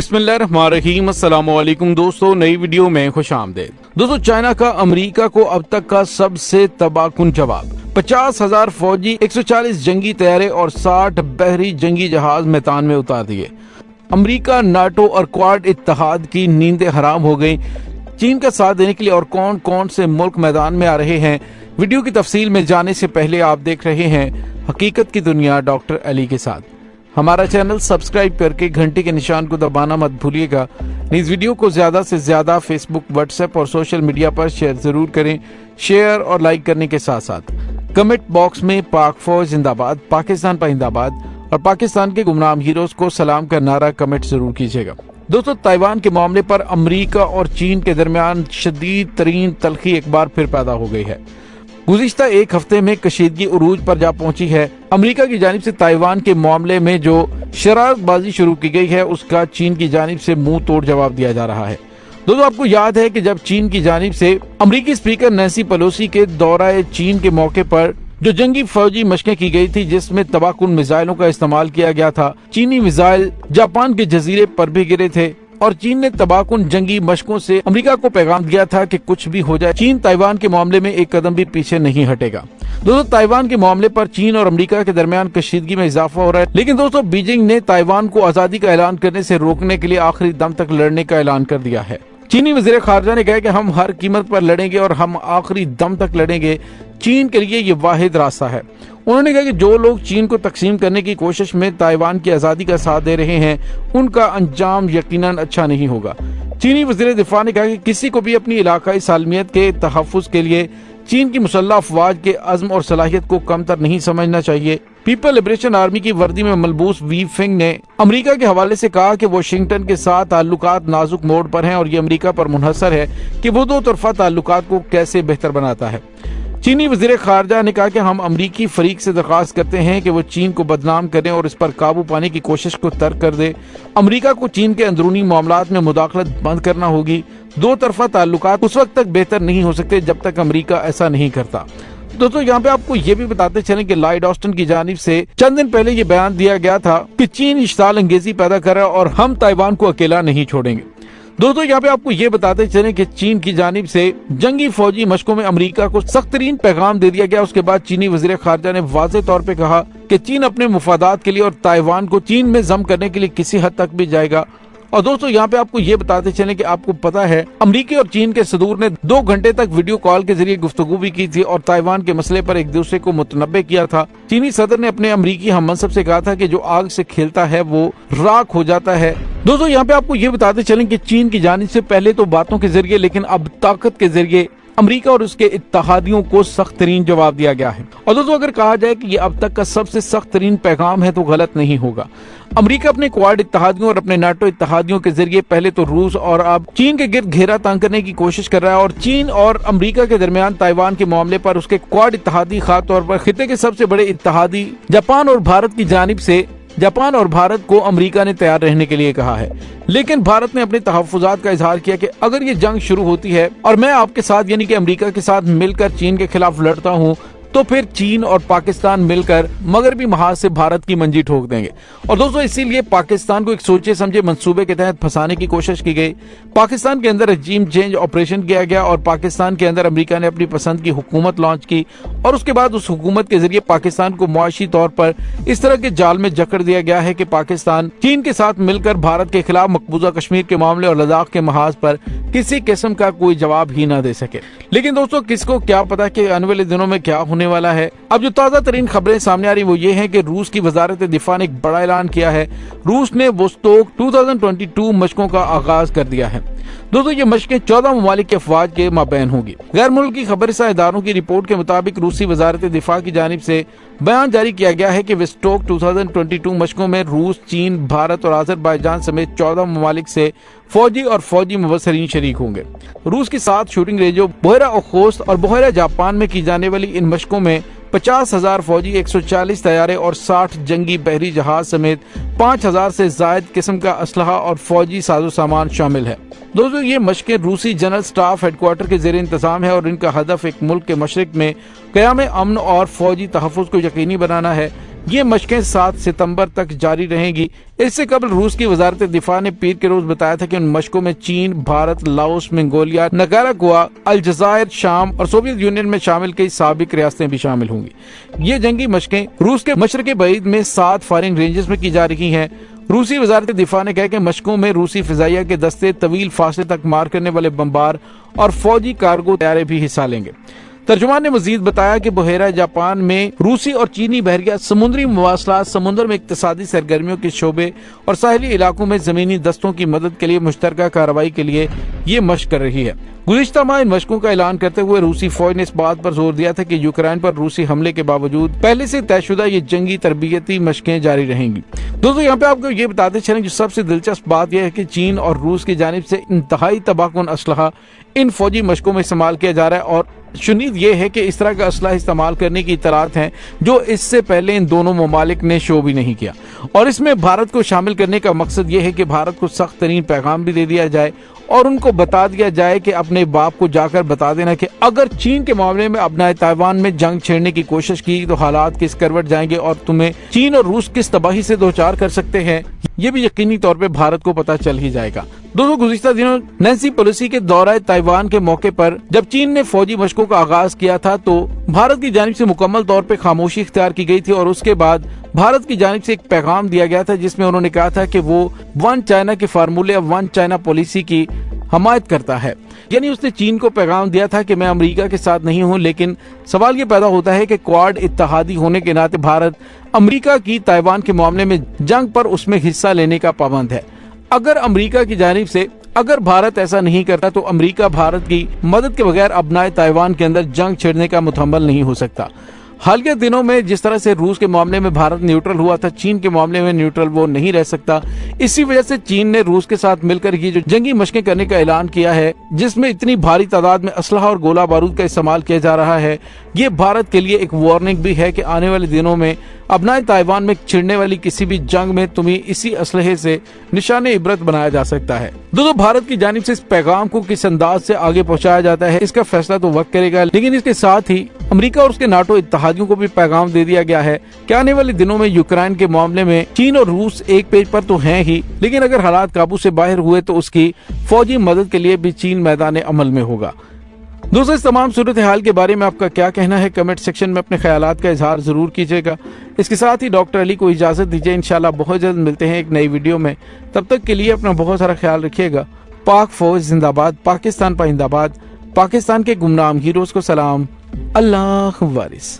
बिस्मिल्लाहिर्रहमानिर्रहीम। अस्सलाम वालेकुम दोस्तों, नई वीडियो में खुश आमदेद। दोस्तों, चाइना का अमेरिका को अब तक का सबसे तबाहकुन जवाब। 50,000 फौजी, 140 जंगी तैयारे और 60 बहरी जंगी जहाज मैदान में उतार दिए। अमेरिका, नाटो और क्वाड इत्तेहाद की नींदें हराम हो गई। चीन का साथ देने के लिए और कौन कौन से मुल्क मैदान में आ रहे हैं, वीडियो की तफसील में जाने से पहले आप देख रहे हैं हकीकत की दुनिया डॉक्टर अली के साथ। हमारा चैनल सब्सक्राइब करके घंटी के निशान को दबाना मत भूलिएगा। इस वीडियो को ज्यादा से ज्यादा फेसबुक, व्हाट्सएप और सोशल मीडिया पर शेयर जरूर करें। शेयर और लाइक करने के साथ साथ कमेंट बॉक्स में पाक फौज जिंदाबाद, पाकिस्तान पाइंदाबाद और पाकिस्तान के गुमनाम हीरोज को सलाम का नारा कमेंट जरूर कीजिएगा। दोस्तों, ताइवान के मामले पर अमेरिका और चीन के दरमियान शदीद तरीन तलखी एक बार फिर पैदा हो गई है। गुज़िश्ता एक हफ्ते में कशीदगी उरूज पर जा पहुंची है। अमेरिका की जानिब से ताइवान के मामले में जो शरारतबाजी शुरू की गई है, उसका चीन की जानिब से मुंह तोड़ जवाब दिया जा रहा है। दोस्तों, आपको याद है कि जब चीन की जानिब से अमेरिकी स्पीकर नैन्सी पेलोसी के दौरा चीन के मौके पर जो जंगी फौजी मशकें की गई थी, जिसमें तबाहकुन मिसाइलों का इस्तेमाल किया गया था, चीनी मिसाइल जापान के जजीरे पर भी गिरे थे और चीन ने तबाहकुन जंगी मशकों से अमेरिका को पैगाम दिया था कि कुछ भी हो जाए, चीन ताइवान के मामले में एक कदम भी पीछे नहीं हटेगा। दोस्तों, ताइवान के मामले पर चीन और अमेरिका के दरमियान कशीदगी में इजाफा हो रहा है, लेकिन दोस्तों बीजिंग ने ताइवान को आजादी का ऐलान करने से रोकने के लिए आखिरी दम तक लड़ने का ऐलान कर दिया है। चीनी वजीर खारजा ने कहा कि हम हर कीमत पर लड़ेंगे और हम आखिरी दम तक लड़ेंगे। चीन के लिए ये वाहिद रास्ता है। उन्होंने कहा कि जो लोग चीन को तकसीम करने की कोशिश में ताइवान की आज़ादी का साथ दे रहे हैं, उनका अंजाम यकीनन अच्छा नहीं होगा। चीनी वज़ीर दिफा ने कहा कि किसी को भी अपनी इलाकाई सालमियत के तहफ़्फ़ुज़ के लिए चीन की मुसल्लह अफ़वाज के अज़्म और सलाहियत को कमतर नहीं समझना चाहिए। पीपल लिबरेशन आर्मी की वर्दी में मलबूस वी फिंग ने अमेरिका के हवाले से कहा कि वाशिंगटन के साथ ताल्लुकात नाजुक मोड़ पर हैं और ये अमेरिका पर मुनहसर है कि वो दो तरफा ताल्लुकात को कैसे बेहतर बनाता है। चीनी वजीर खारजा ने कहा कि हम अमरीकी फरीक से दरख्वास्त करते हैं कि वो चीन को बदनाम करें और इस पर काबू पाने की कोशिश को तर्क कर दे। अमरीका को चीन के अंदरूनी मामलात में मुदाखलत बंद करना होगी। दो तरफा ताल्लुकात उस वक्त तक बेहतर नहीं हो सकते जब तक अमरीका ऐसा नहीं करता। दोस्तों, यहाँ पे आपको ये भी बताते चलें कि लॉयड ऑस्टिन की जानिब से चंद दिन पहले ये बयान दिया गया था कि चीन इश्ताल अंगेजी पैदा कर रहा है और हम ताइवान को अकेला नहीं छोड़ेंगे। दोस्तों, यहाँ पे आपको ये बताते चलें कि चीन की जानिब से जंगी फौजी मशकों में अमेरिका को सख्त तरीन पैगाम दे दिया गया। उसके बाद चीनी वजीर खारजा ने वाज़ेह तौर पे कहा कि चीन अपने मुफादात के लिए और ताइवान को चीन में जम करने के लिए किसी हद तक भी जाएगा। और दोस्तों, यहाँ पे आपको ये बताते चलें कि आपको पता है अमेरिकी और चीन के सदूर ने 2 घंटे तक वीडियो कॉल के जरिए गुफ्तगू भी की थी और ताइवान के मसले पर एक दूसरे को मुतनब्बे किया था। चीनी सदर ने अपने अमेरिकी हम मनसब से कहा था कि जो आग से खेलता है वो राख हो जाता है। दोस्तों, यहाँ पे आपको ये बताते चलें कि चीन की जानिब से पहले तो बातों के जरिए, लेकिन अब ताकत के जरिए अमेरिका और उसके इत्तेहादियों को सख्त तरीन जवाब दिया गया है। और दोस्तों, अगर कहा जाए कि ये अब तक का सबसे सख्त तरीन पैगाम है तो गलत नहीं होगा। अमेरिका अपने क्वाड इत्तेहादियों और अपने नाटो इत्तेहादियों के जरिए पहले तो रूस और अब चीन के गिर्द घेरा तंग करने की कोशिश कर रहा है और चीन और अमेरिका के दरमियान ताइवान के मामले पर उसके क्वाड इत्तेहादी, खास तौर पर खिते के सबसे बड़े इत्तेहादी जापान और भारत की जानिब से जापान और भारत को अमेरिका ने तैयार रहने के लिए कहा है। लेकिन भारत ने अपने तहफ़्फ़ुज़ात का इजहार किया कि अगर ये जंग शुरू होती है और मैं आपके साथ यानी कि अमेरिका के साथ मिलकर चीन के खिलाफ लड़ता हूँ, तो फिर चीन और पाकिस्तान मिलकर मगरबी महाज से भारत की मंजी ठोक देंगे। और दोस्तों, इसीलिए पाकिस्तान को एक सोचे समझे मंसूबे के तहत फंसाने की कोशिश की गई। पाकिस्तान के अंदर रजीम चेंज ऑपरेशन किया गया और पाकिस्तान के अंदर अमेरिका ने अपनी पसंद की हुकूमत लॉन्च की और उसके बाद उस हुकूमत के जरिए पाकिस्तान को मुआशी तौर पर इस तरह के जाल में जकड़ दिया गया है कि पाकिस्तान चीन के साथ मिलकर भारत के खिलाफ मकबूजा कश्मीर के मामले और लद्दाख के महाज पर किसी किस्म का कोई जवाब ही ना दे सके। लेकिन दोस्तों, किसको क्या पता कि आने वाले दिनों में क्या होने वाला है। अब जो ताज़ा तरीन खबरें सामने आ रही वो ये हैं कि रूस की वजारत दिफा ने एक बड़ा ऐलान किया है। रूस ने वोस्तोक 2022 मशकों का आगाज कर दिया है। दोस्तों, ये मशकें 14 ममालिक के अफवाज के माबैन होगी। गैर मुल्की खबरसा इदारों की रिपोर्ट के मुताबिक रूसी वजारत दिफा की जानिब से बयान जारी किया गया है कि वोस्तोक 2022 मशकों में रूस, चीन, भारत और अज़रबैजान समेत 14 ममालिक से फौजी और फौजी मुबसरीन शरीक होंगे। रूस के साथ शूटिंग रेंजों बोहरा ओखोस्त और बोहरा जापान में की जाने वाली इन मशकों में 50,000 फौजी, 140 तैयारे और 60 जंगी बहरी जहाज समेत 5,000 से जायद किस्म का असलहा और फौजी साजो सामान शामिल है। दोस्तों, ये मशकें रूसी जनरल स्टाफ हेडक्वार्टर के ज़ेरे इंतजाम है और इनका हदफ एक मुल्क के मशरिक में क़याम अमन और फौजी तहफ़्फ़ुज़ को यकीनी बनाना है। یہ مشقیں 7 ستمبر تک جاری رہیں گی۔ اس سے قبل روس کی وزارت دفاع نے پیر کے روز بتایا تھا کہ ان مشقوں میں چین، بھارت، لاؤس، منگولیا، نکاراگوا، الجزائر، شام اور سوویت یونین میں شامل کئی سابق ریاستیں بھی شامل ہوں گی۔ یہ جنگی مشقیں روس کے مشرق بعید میں 7 فائرنگ رینجز میں کی جا رہی ہیں۔ روسی وزارت دفاع نے کہا کہ مشقوں میں روسی فضائیہ کے دستے طویل فاصلے تک مار کرنے والے بمبار اور فوجی کارگو طیارے بھی حصہ لیں گے۔ ترجمان نے مزید بتایا کہ بحیرہ جاپان میں روسی اور چینی بحریہ سمندری مواصلات، سمندر میں اقتصادی سرگرمیوں کے شعبے اور ساحلی علاقوں میں زمینی دستوں کی مدد کے لیے مشترکہ کارروائی کے لیے یہ مشق کر رہی ہے۔ گزشتہ ماہ ان مشقوں کا اعلان کرتے ہوئے روسی فوج نے اس بات پر زور دیا تھا کہ یوکرائن پر روسی حملے کے باوجود پہلے سے طے شدہ یہ جنگی تربیتی مشقیں جاری رہیں گی۔ دوستو یہاں پہ آپ کو یہ بتاتے چلیں کہ سب سے دلچسپ بات یہ ہے کہ چین اور روس کی جانب سے انتہائی تباہ کن اسلحہ ان فوجی مشقوں میں استعمال کیا جا رہا ہے، اور شنید یہ ہے کہ اس طرح کا اسلحہ استعمال کرنے کی اطلاعات ہیں جو اس سے پہلے ان دونوں ممالک نے شو بھی نہیں کیا، اور اس میں بھارت کو شامل کرنے کا مقصد یہ ہے کہ بھارت کو سخت ترین پیغام بھی دے دیا جائے اور ان کو بتا دیا جائے کہ اپنے باپ کو جا کر بتا دینا کہ اگر چین کے معاملے میں ابنائے تائیوان میں جنگ چھیڑنے کی کوشش کی تو حالات کس کروٹ جائیں گے اور تمہیں چین اور روس کس تباہی سے دوچار کر سکتے ہیں، یہ بھی یقینی طور پہ بھارت کو پتہ چل ہی جائے گا۔ دوستو گزشتہ دنوں نینسی پیلوسی کے دورہ تائیوان کے موقع پر جب چین نے فوجی مشقوں کا آغاز کیا تھا تو بھارت کی جانب سے مکمل طور پہ خاموشی اختیار کی گئی تھی، اور اس کے بعد بھارت کی جانب سے ایک پیغام دیا گیا تھا جس میں انہوں نے کہا تھا کہ وہ ون چائنا کے فارمولے، ون چائنا پالیسی کی حمایت کرتا ہے۔ یعنی اس نے چین کو پیغام دیا تھا کہ میں امریکہ کے ساتھ نہیں ہوں، لیکن سوال یہ پیدا ہوتا ہے کہ کواد اتحادی ہونے کے ناطے بھارت امریکہ کی تائیوان کے معاملے میں جنگ پر اس میں حصہ لینے کا پابند ہے۔ اگر امریکہ کی جانب سے اگر بھارت ایسا نہیں کرتا تو امریکہ بھارت کی مدد کے بغیر ابنائے تائیوان کے اندر جنگ چھیڑنے کا متحمل نہیں ہو سکتا۔ حالیہ دنوں میں جس طرح سے روس کے معاملے میں بھارت نیوٹرل ہوا تھا، چین کے معاملے میں نیوٹرل وہ نہیں رہ سکتا۔ اسی وجہ سے چین نے روس کے ساتھ مل کر یہ جو جنگی مشقیں کرنے کا اعلان کیا ہے، جس میں اتنی بھاری تعداد میں اسلحہ اور گولہ بارود کا استعمال کیا جا رہا ہے، یہ بھارت کے لیے ایک وارننگ بھی ہے کہ آنے والے دنوں میں ابنائے تائیوان میں چھڑنے والی کسی بھی جنگ میں تمہیں اسی اسلحے سے نشان عبرت بنایا جا سکتا ہے۔ دوستو بھارت کی جانب سے اس پیغام کو کس انداز سے آگے پہنچایا جاتا ہے اس کا فیصلہ تو وقت کرے گا، لیکن اس کے ساتھ ہی امریکہ اور اس کے ناٹو اتحادیوں کو بھی پیغام دے دیا گیا ہے کہ آنے والے دنوں میں یوکرائن کے معاملے میں چین اور روس ایک پیج پر تو ہیں ہی، لیکن اگر حالات قابو سے باہر ہوئے تو اس کی فوجی مدد کے لیے بھی چین میدان عمل میں ہوگا۔ دوستو اس تمام صورتحال کے بارے میں آپ کا کیا کہنا ہے؟ کمنٹ سیکشن میں اپنے خیالات کا اظہار ضرور کیجیے گا۔ اس کے ساتھ ہی ڈاکٹر علی کو اجازت دیجیے، انشاءاللہ بہت جلد ملتے ہیں ایک نئی ویڈیو میں۔ تب تک کے لیے اپنا بہت سارا خیال رکھیے گا۔ پاک فوج زندہ باد، پاکستان پائندہ باد، پاکستان کے گمنام ہیروز کو سلام، اللہ وارث۔